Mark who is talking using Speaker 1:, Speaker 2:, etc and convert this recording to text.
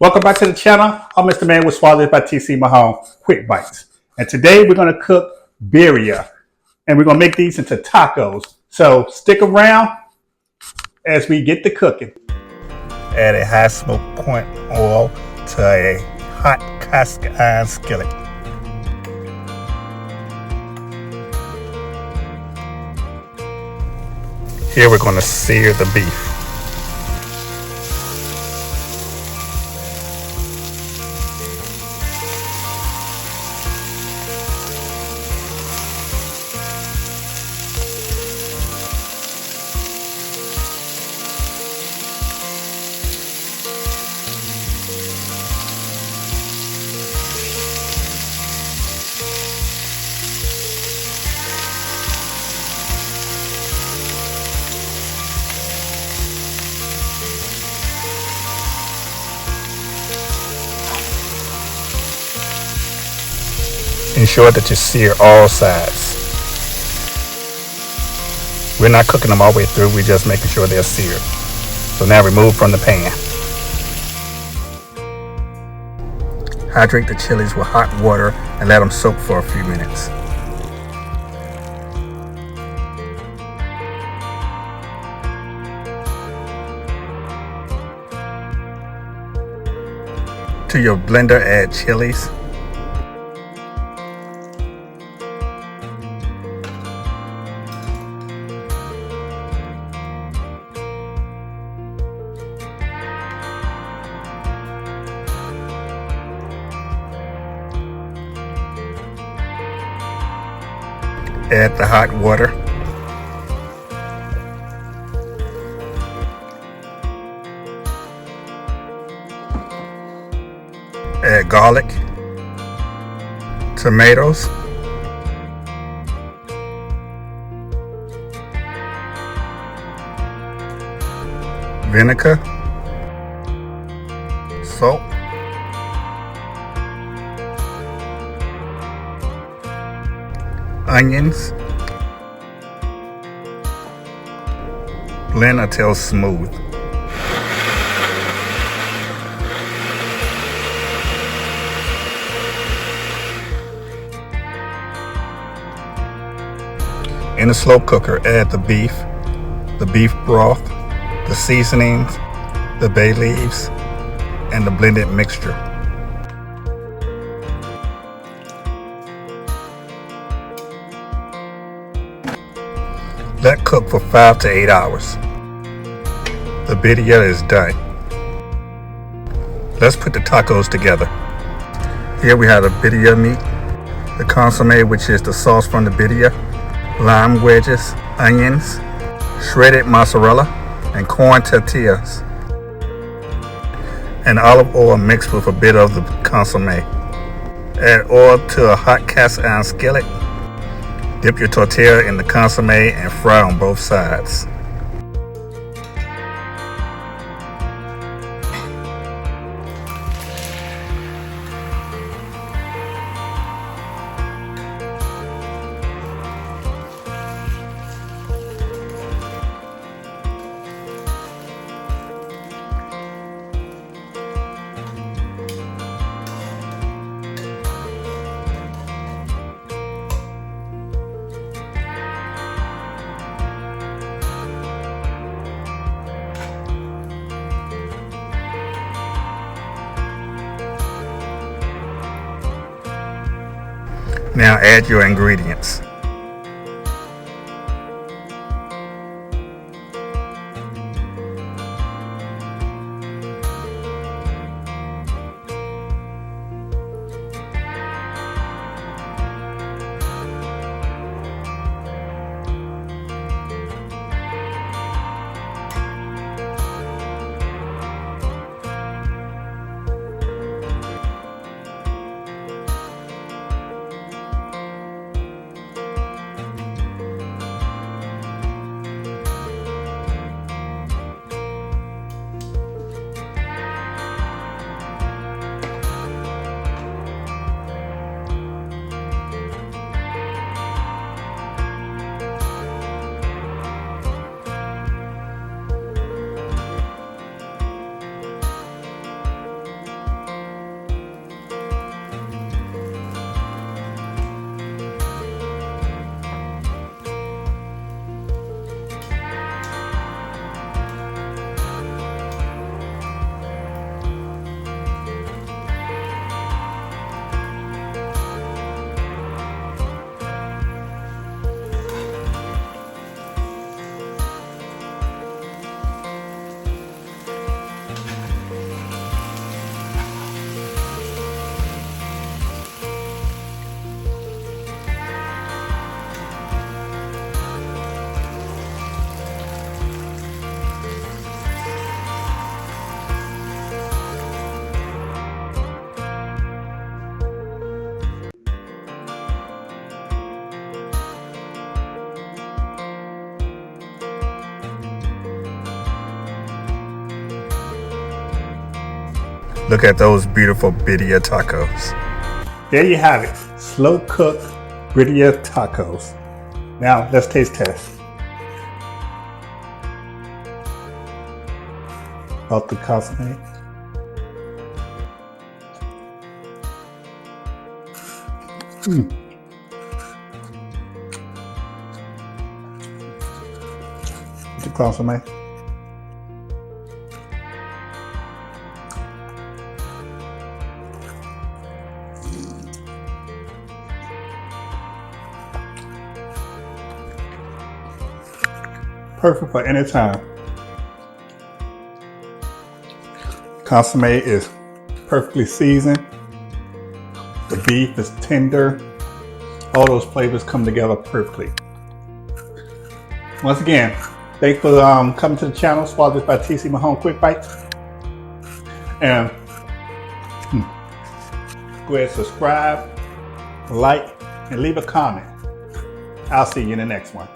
Speaker 1: Welcome back to the channel. I'm Mr. Man with Swallowed by TC Mahone, Quick Bites. And today we're going to cook birria. And we're going to make these into tacos. So stick around as we get to cooking. Add a high smoke point oil to a hot cast iron skillet. Here we're going to sear the beef. Ensure that you sear all sides. We're not cooking them all the way through, we're just making sure they're seared. So now remove from the pan. Hydrate the chilies with hot water and let them soak for a few minutes. To your blender, add chilies, add the hot water, add garlic, tomatoes, vinegar, salt, onions, blend until smooth. In a slow cooker, add the beef broth, the seasonings, the bay leaves, and the blended mixture. Let cook for 5 to 8 hours. The birria is done. Let's put the tacos together. Here we have the birria meat, the consommé, which is the sauce from the birria, lime wedges, onions, shredded mozzarella, and corn tortillas, and olive oil mixed with a bit of the consommé. Add oil to a hot cast iron skillet. Dip your tortilla in the consommé and fry on both sides. Now add your ingredients. Look at those beautiful birria tacos. There you have it. Slow cooked birria tacos. Now let's taste test. About the consommé. The consommé. Perfect for any time. Consommé is perfectly seasoned. The beef is tender. All those flavors come together perfectly. Once again, thanks for coming to the channel, sponsored by TC Mahone Quick Bites. And go ahead and subscribe, like, and leave a comment. I'll see you in the next one.